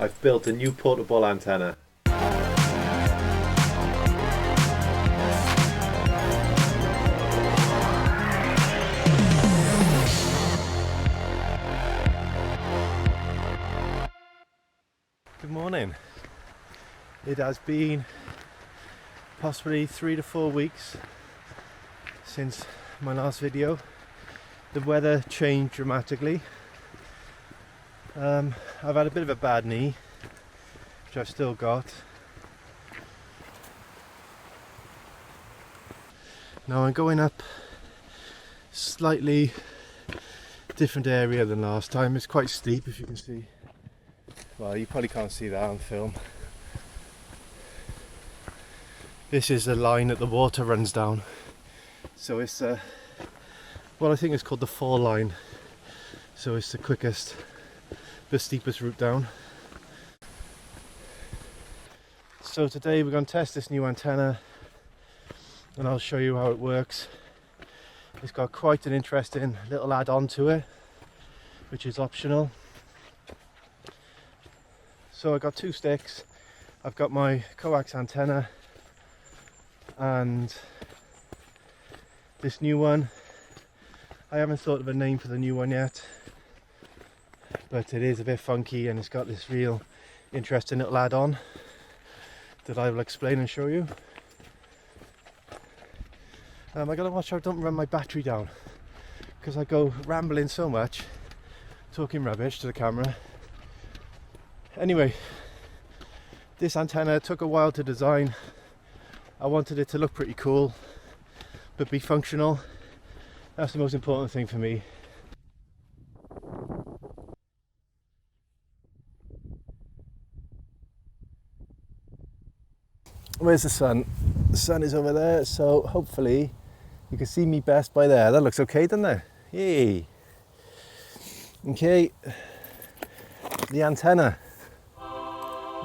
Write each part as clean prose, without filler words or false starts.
I've built a new portable antenna. Good morning. It has been possibly 3 to 4 weeks since my last video. The weather changed dramatically. I've had a bit of a bad knee, which I've still got. Now I'm going up slightly different area than last time. It's quite steep, if you can see. Well, you probably can't see that on film. This is the line that the water runs down. So it's what I think is called the fall line. So it's the quickest, the steepest route down. So today we're going to test this new antenna and I'll show you how it works. It's got quite an interesting little add-on to it, which is optional. So I've got 2 sticks. I've got my coax antenna and this new one. I haven't thought of a name for the new one yet, but it is a bit funky and it's got this real interesting little add-on that I will explain and show you. I gotta watch how I don't run my battery down, because I go rambling so much, talking rubbish to the camera. Anyway, this antenna took a while to design. I wanted it to look pretty cool, but be functional. That's the most important thing for me. Where's the sun? The sun is over there, so hopefully you can see me best by there. That looks okay, doesn't it? Yay! Okay, the antenna.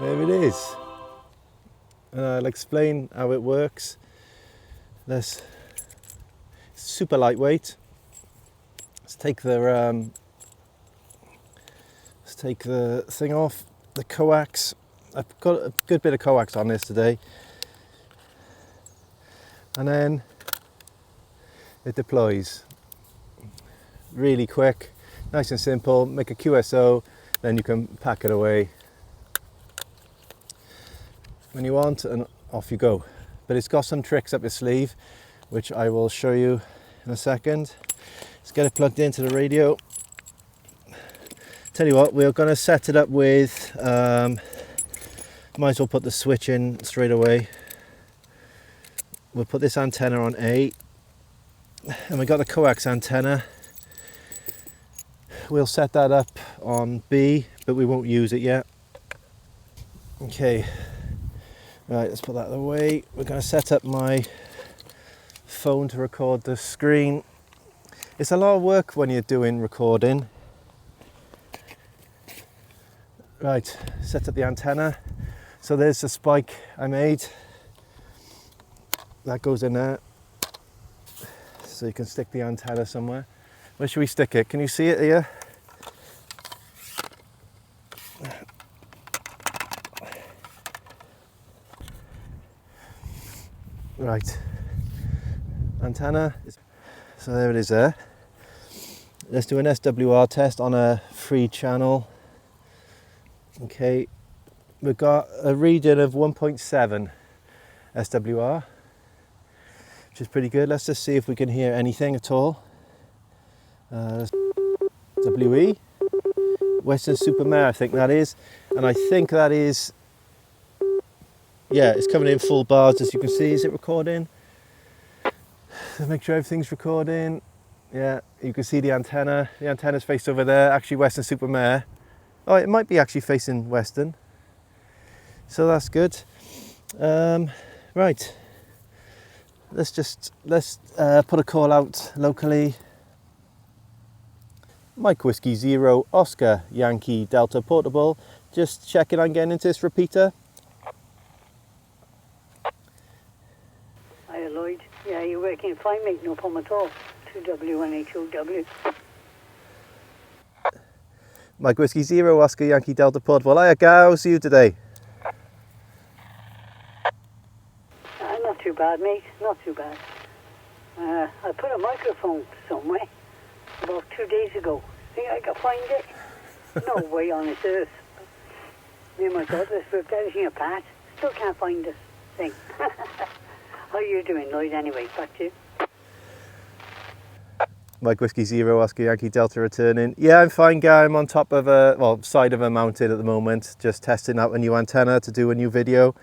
There it is. And I'll explain how it works. It's super lightweight. Let's take the thing off. The coax. I've got a good bit of coax on this today. And then it deploys. Really quick, nice and simple. Make a QSO, then you can pack it away when you want and off you go. But it's got some tricks up your sleeve, which I will show you in a second. Let's get it plugged into the radio. Tell you what, we're going to set it up with, might as well put the switch in straight away. We'll put this antenna on A, and we got the coax antenna. We'll set that up on B, but we won't use it yet. Okay, right, let's put that away. We're going to set up my phone to record the screen. It's a lot of work when you're doing recording. Right, set up the antenna. So there's the spike I made. That goes in there. So you can stick the antenna somewhere. Where should we stick it? Can you see it here? Right. Antenna. So there it is there. Let's do an SWR test on a free channel. Okay. We've got a reading of 1.7 SWR, which is pretty good. Let's just see if we can hear anything at all. WE, Western Supermare, I think that is. And I think that is, yeah, it's coming in full bars, as you can see. Is it recording? Let's make sure everything's recording. Yeah, you can see the antenna. The antenna's faced over there, actually Western Supermare. Oh, it might be actually facing Western. So that's good. Right. Let's put a call out locally. Mike Whiskey 0 Oscar Yankee Delta Portable. Just checking I'm getting into this repeater. Hiya Lloyd. Yeah, you're working fine, mate. No problem at all. 2W1H2W. Mike Whiskey Zero, Oscar Yankee Delta Portable. Hiya, Guy, how's you today? Not too bad, mate. Not too bad. I put a microphone somewhere about 2 days ago. Think I can find it? No way on this earth. Me and my daughter's ripped everything apart. Still can't find this thing. How you doing, Lloyd, anyway? Back to you. Mike Whiskey Zero, Oscar Yankee Delta returning. Yeah, I'm fine, Guy. I'm on top of side of a mountain at the moment, just testing out a new antenna to do a new video,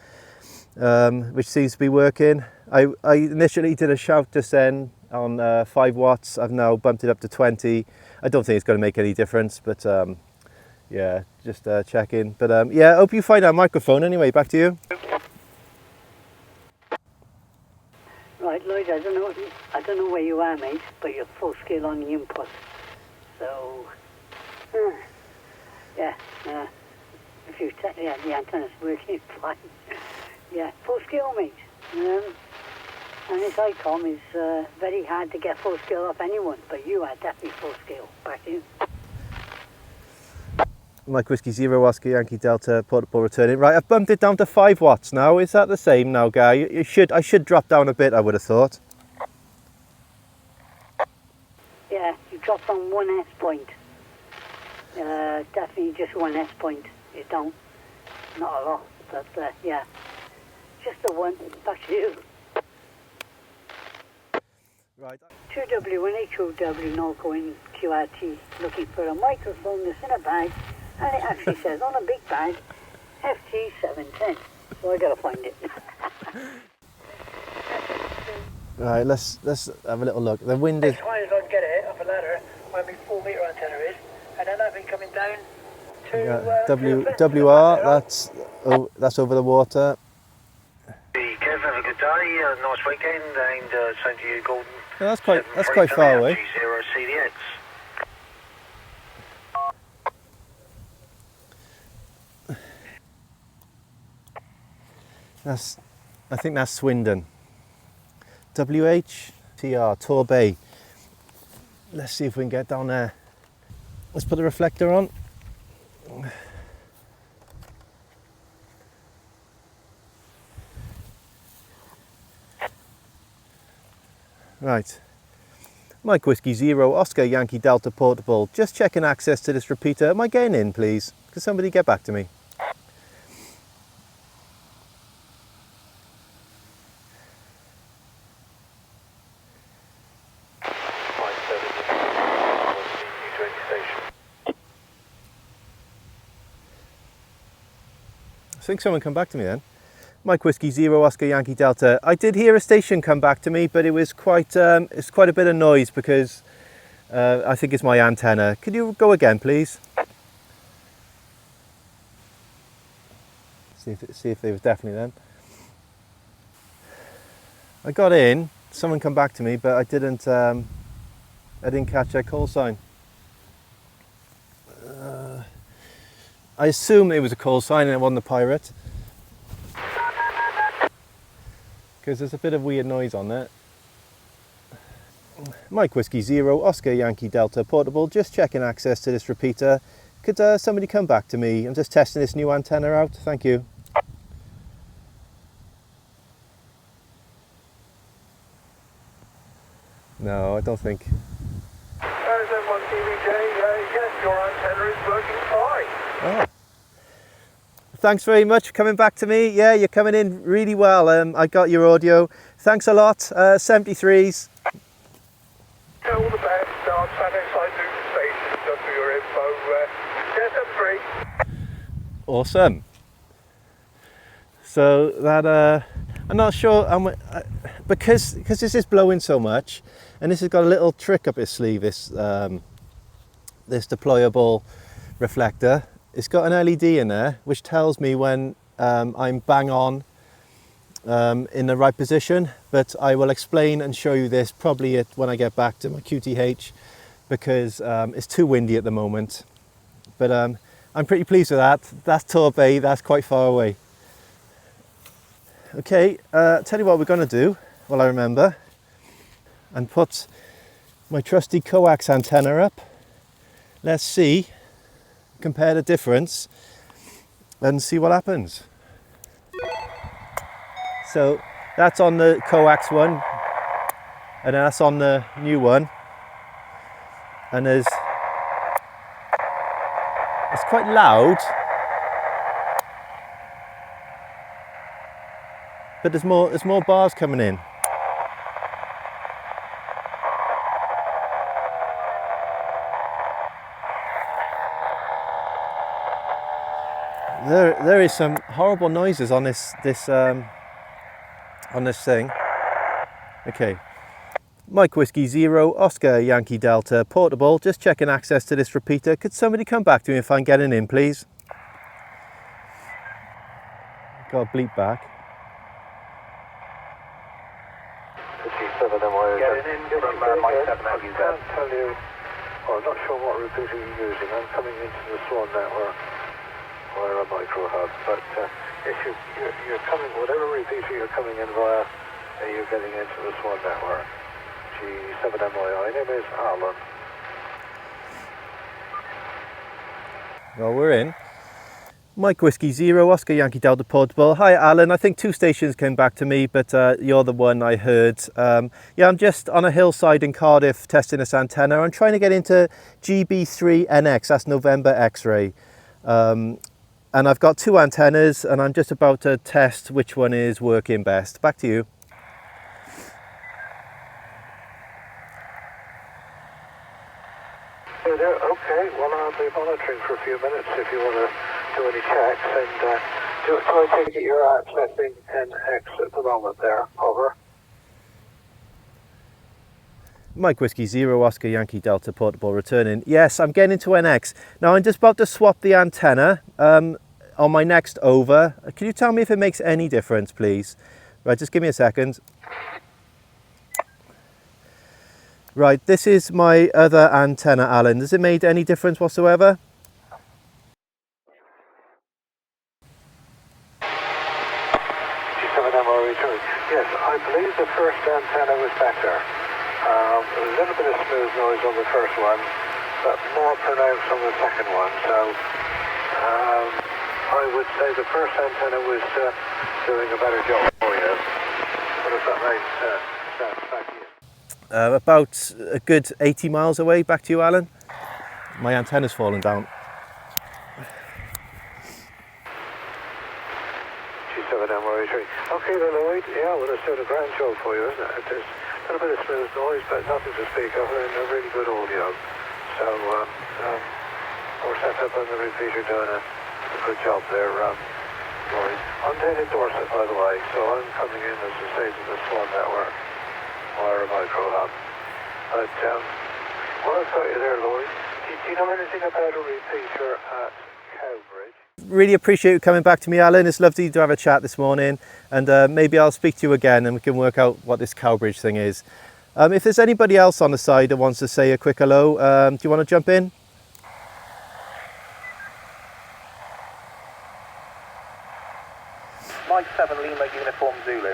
which seems to be working. I initially did a shout just then on 5 watts. I've now bumped it up to 20. I don't think it's going to make any difference, but yeah, just checking. But yeah, I hope you find our microphone anyway. Back to you. Right, Lloyd, I don't know where you are, mate, but you're full scale on the input. So, yeah, if you the antenna's working fine. Yeah, full scale, mate. And this ICOM is very hard to get full scale off anyone, but you are definitely full scale. Back to you. Mike Whiskey Zero, Oscar Yankee Delta Portable returning. Right, I've bumped it down to 5 watts now. Is that the same now, Guy? I should drop down a bit, I would have thought. Yeah, you dropped on 1 S point. Definitely just 1 S point. You don't. Not a lot, but yeah. Just the one. Back to you. Right. 2W1 HOW Norco in QRT looking for a microphone that's in a bag, and it actually says on a big bag FT710. So I gotta find it. Right, let's have a little look. The wind is. As high as I can get it off a ladder, where my 4 metre antenna is, and then I've been coming down to WR. That's over the water. Kev, have a good day, nice weekend, and same to you, Gordon. Yeah, that's quite far away. Zero CDX. I think that's Swindon. WH Torbay. Let's see if we can get down there. Let's put the reflector on. Right. Mike Whiskey Zero, Oscar Yankee Delta Portable. Just checking access to this repeater. Am I getting in, please? Could somebody get back to me? I think someone come back to me then. Mike Whiskey Zero, Oscar Yankee Delta. I did hear a station come back to me, but it was it's quite a bit of noise because I think it's my antenna. Could you go again, please? See if they was definitely them. I got in. Someone come back to me, but I didn't catch their call sign. I assume it was a call sign and it wasn't a pirate. Because there's a bit of weird noise on that. Mike Whiskey Zero, Oscar Yankee Delta Portable, just checking access to this repeater. Could somebody come back to me? I'm just testing this new antenna out. Thank you. No, I don't think. Yes, your antenna is working fine. Oh. Thanks very much for coming back to me. Yeah, you're coming in really well. I got your audio. Thanks a lot. 73s. All the best. I'm sat outside Luton Station just for your info. Yes, I'm free. Awesome. So that I'm not sure because this is blowing so much, and this has got a little trick up its sleeve. This deployable reflector. It's got an LED in there which tells me when I'm bang on in the right position, but I will explain and show you this probably when I get back to my QTH because it's too windy at the moment. But I'm pretty pleased with that. That's Torbay, that's quite far away. Okay, tell you what we're going to do, well I remember, and put my trusty coax antenna up. Let's see compare the difference and see what happens. So that's on the coax one, and that's on the new one, and it's quite loud, but there's more bars coming in. There is some horrible noises on this thing. Okay, Mike Whiskey Zero, Oscar Yankee Delta, portable. Just checking access to this repeater. Could somebody come back to me if I'm getting in, please? Got a bleep back. Getting in from Mike 7 I can't tell you, I'm not sure what repeater you're using. I'm coming into the Swan network via a micro hub, but if you're coming, whatever repeater you're coming in via, you're getting into the Swan network. G7MYI, name is Alan. Well, we're in. Mike Whiskey Zero, Oscar Yankee Delta portable. Hi Alan, I think 2 stations came back to me, but you're the one I heard. Yeah, I'm just on a hillside in Cardiff testing this antenna. I'm trying to get into GB3NX, that's November X-ray. And I've got 2 antennas and I'm just about to test which one is working best. Back to you. Okay, well I'll be monitoring for a few minutes if you want to do any checks, and so I take it you're accessing NX at the moment there, over. Mike Whiskey Zero, Oscar Yankee Delta portable returning. Yes, I'm getting into NX. Now I'm just about to swap the antenna on my next over. Can you tell me if it makes any difference, please? Right, just give me a second. Right, this is my other antenna, Alan. Does it make any difference whatsoever? Yes, I believe the first antenna was better. There was a little bit of smooth noise on the first one, but more pronounced on the second one. So I would say the first antenna was doing a better job for you. What does that make sense back to you? About a good 80 miles away. Back to you, Alan. My antenna's fallen down. Okay then, Lloyd. Yeah, well, it's doing a grand job for you, isn't it? There's a little bit of smooth noise, but nothing to speak of, and a really good audio. So, we're set up on the repeater doing a good job there, Lloyd. I'm down in Dorset, by the way, so I'm coming in, as I say, to the Swan network via a micro hub. But, while I've got you there, Lloyd, do you know anything about a repeater at Cowbridge? Really appreciate you coming back to me, Alan. It's lovely to have a chat this morning, and maybe I'll speak to you again and we can work out what this Cowbridge thing is. If there's anybody else on the side that wants to say a quick hello, do you want to jump in? Mike 7 Lima Uniform Zulu.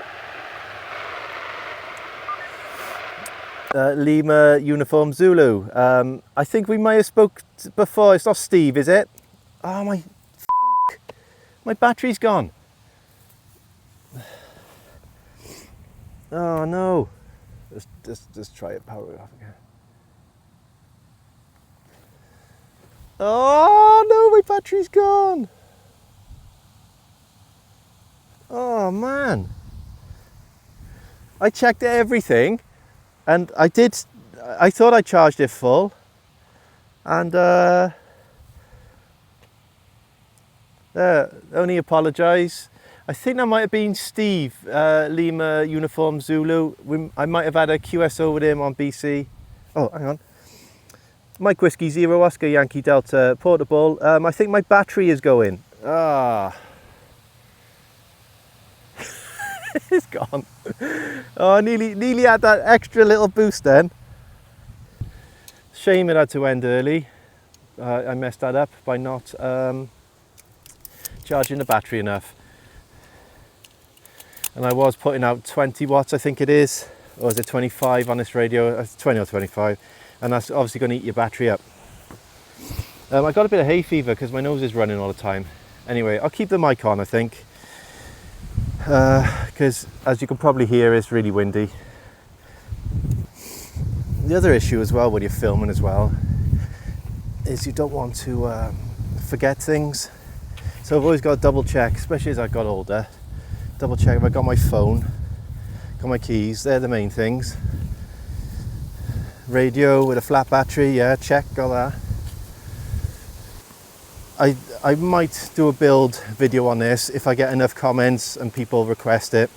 Lima Uniform Zulu. I think we might have spoke before. It's not Steve, is it? Oh my... My battery's gone. Oh no. Just try it, power it off again. Oh no, my battery's gone. Oh man. I checked everything and I thought I charged it full, and only apologise. I think that might have been Steve, Lima Uniform Zulu. I might have had a QSO with him on BC. Oh, hang on. Mike Whiskey Zero, Oscar Yankee Delta portable. I think my battery is going. Ah. It's gone. Oh, I nearly had that extra little boost then. Shame it had to end early. I messed that up by not charging the battery enough. And I was putting out 20 watts, I think it is, or is it 25 on this radio? It's 20 or 25, and that's obviously going to eat your battery up. I got a bit of hay fever because my nose is running all the time. Anyway, I'll keep the mic on, I think, because as you can probably hear, it's really windy. The other issue as well when you're filming as well is you don't want to forget things. So I've always got to double check, especially as I got older, double check if I got my phone, got my keys, they're the main things. Radio with a flat battery, yeah, check, got that. I might do a build video on this if I get enough comments and people request it,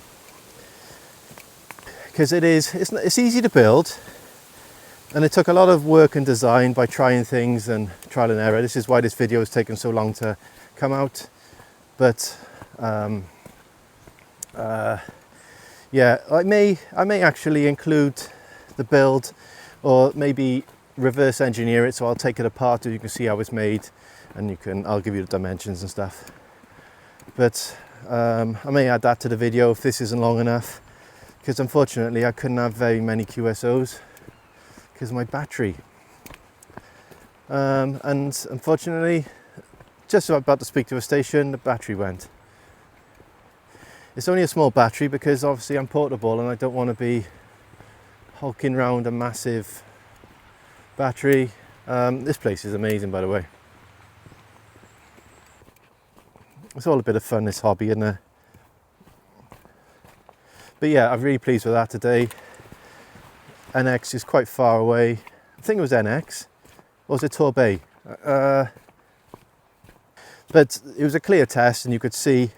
because it's easy to build, and it took a lot of work and design by trying things and trial and error. This is why this video has taken so long to come out. But yeah, I may actually include the build, or maybe reverse engineer it, so I'll take it apart so you can see how it's made, and I'll give you the dimensions and stuff. But I may add that to the video if this isn't long enough, because unfortunately I couldn't have very many QSOs because of my battery. And unfortunately, just about to speak to a station, the battery went. It's only a small battery because obviously I'm portable and I don't want to be hulking around a massive battery. This place is amazing, by the way. It's all a bit of fun, this hobby, isn't it? But yeah, I'm really pleased with that today. NX is quite far away. I think it was NX. Or was it Torbay? But it was a clear test, and you could see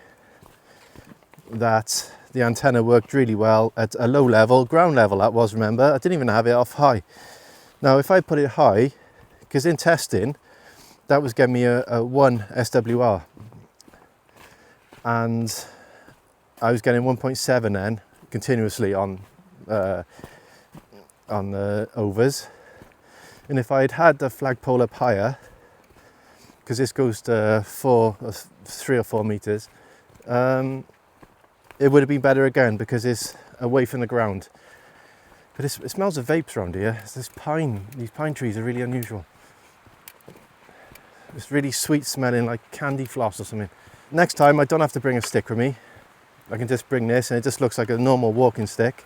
that the antenna worked really well at a low level, ground level that was, remember? I didn't even have it off high. Now if I put it high, because in testing, that was getting me a 1 SWR. And I was getting 1.7 then, continuously on the overs. And if I had had the flagpole up higher, because this goes to 3 or 4 meters, it would have been better again because it's away from the ground. But it smells of vapes around here. These pine trees are really unusual. It's really sweet smelling, like candy floss or something. Next time I don't have to bring a stick with me. I can just bring this and it just looks like a normal walking stick.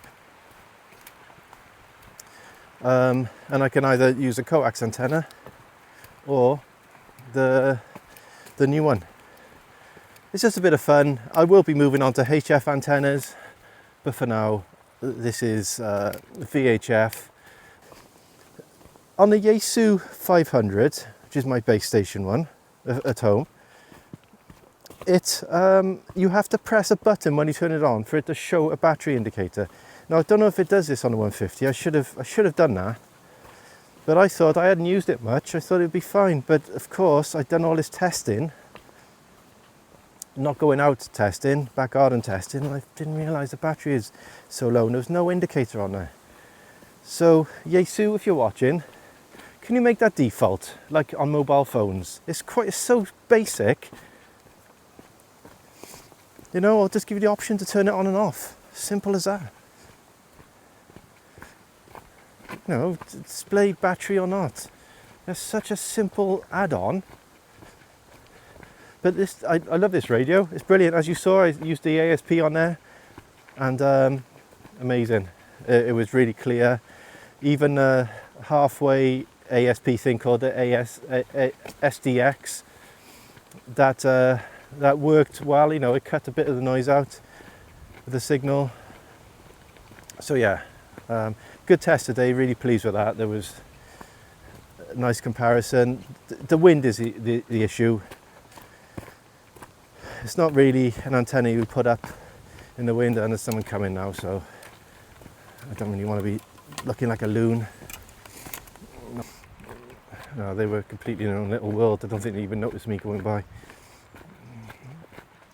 And I can either use a coax antenna or the new one. It's just a bit of fun. I will be moving on to HF antennas, but for now this is VHF. On the Yaesu 500, which is my base station one at home, you have to press a button when you turn it on for it to show a battery indicator. Now I don't know if it does this on the 150. I should have done that, but I thought I hadn't used it much. I thought it'd be fine, but of course I'd done all this testing, not going out testing, back garden testing, and I didn't realise the battery is so low and there's no indicator on there. So Yaesu, if you're watching, can you make that default like on mobile phones? It's so basic. You know, I'll just give you the option to turn it on and off. Simple as that. You know, display battery or not. It's such a simple add-on. But I love this radio. It's brilliant. As you saw, I used the ASP on there, and amazing. It was really clear. Even a halfway ASP thing called the SDX, that worked well. You know, it cut a bit of the noise out with the signal. So yeah, good test today. Really pleased with that. There was a nice comparison. The wind is the issue. It's not really an antenna you would put up in the wind, and there's someone coming now, so I don't really want to be looking like a loon. No, they were completely in their own little world. I don't think they even noticed me going by.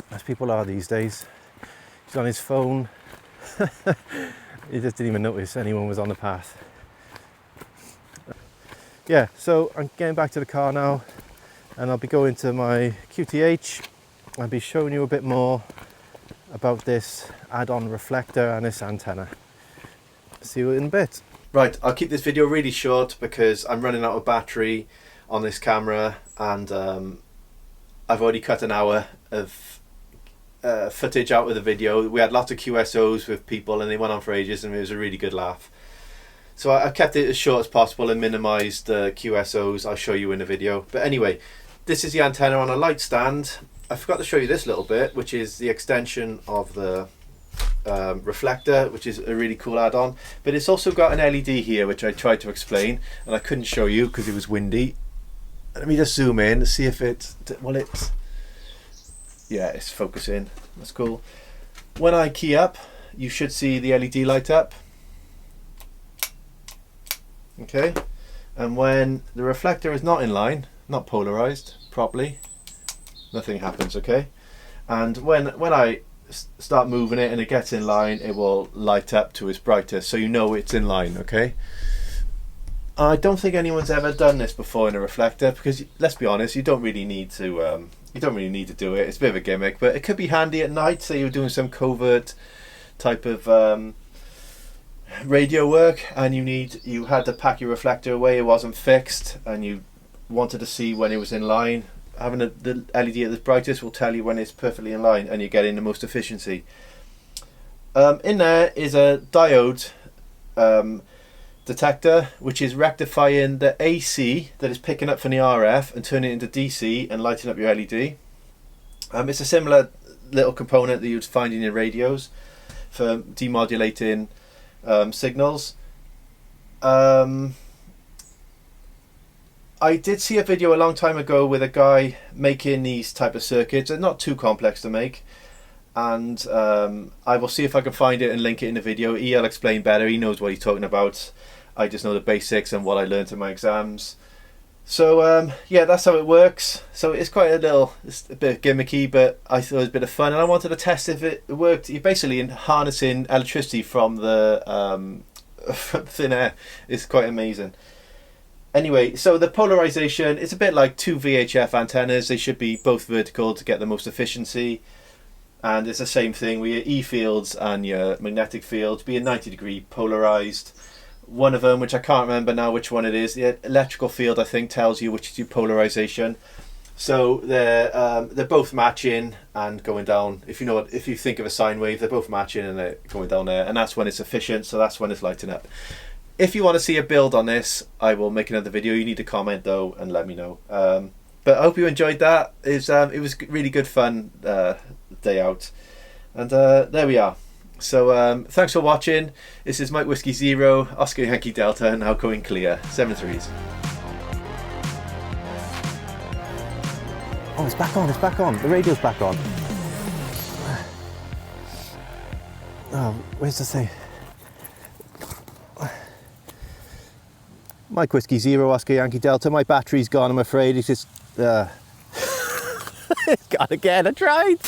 As people are these days. He's on his phone. He just didn't even notice anyone was on the path. Yeah, so I'm getting back to the car now, and I'll be going to my QTH. I'll be showing you a bit more about this add-on reflector and this antenna. See you in a bit. Right, I'll keep this video really short because I'm running out of battery. on this camera, and I've already cut an hour of footage out of the video. We had lots of QSOs with people and they went on for ages, and it was a really good laugh. So I kept it as short as possible and minimised the QSOs. I'll show you in the video. But anyway, this is the antenna on a light stand. I forgot to show you this little bit, which is the extension of the reflector, which is a really cool add-on. But it's also got an LED here, which I tried to explain and I couldn't show you because it was windy. Let me just zoom in to see if it's, well, yeah, it's focusing. That's cool. When I key up, you should see the LED light up. Okay, and when the reflector is not in line, not polarized properly, nothing happens. Okay, and when I start moving it and it gets in line, it will light up to its brightest, so you know it's in line. Okay, I don't think anyone's ever done this before in a reflector, because let's be honest, you don't really need to do it. It's a bit of a gimmick, but it could be handy at night. Say you're doing some covert type of radio work and you had to pack your reflector away, it wasn't fixed, and you wanted to see when it was in line. Having the LED at the brightest will tell you when it's perfectly in line and you're getting the most efficiency. In there is a diode detector, which is rectifying the AC that is picking up from the RF and turning it into DC and lighting up your LED. It's a similar little component that you'd find in your radios for demodulating signals. I did see a video a long time ago with a guy making these type of circuits. They're not too complex to make, and I will see if I can find it and link it in the video. He'll explain better, he knows what he's talking about. I just know the basics and what I learned in my exams. So yeah, that's how it works. So it's quite it's a bit gimmicky, but I thought it was a bit of fun, and I wanted to test if it worked. You're basically harnessing electricity from the from thin air. It's quite amazing. Anyway, so the polarization is a bit like two VHF antennas. They should be both vertical to get the most efficiency, and it's the same thing with your E fields and your magnetic fields being 90-degree polarized. One of them, which I can't remember now which one it is, the electrical field, I think, tells you which is your polarization. So they're both matching and going down. If you think of a sine wave, they're both matching and they're going down there, and that's when it's efficient. So that's when it's lighting up. If you want to see a build on this, I will make another video. You need to comment though and let me know. But I hope you enjoyed that. It was really good fun day out, and there we are. So thanks for watching. This is Mike Whiskey Zero, Oscar Yankee Delta, now going clear. 7 3s. Oh, it's back on, it's back on. The radio's back on. Oh, where's the thing? Mike Whiskey Zero, Oscar Yankee Delta. My battery's gone, I'm afraid. It's just... It's gone again, I tried.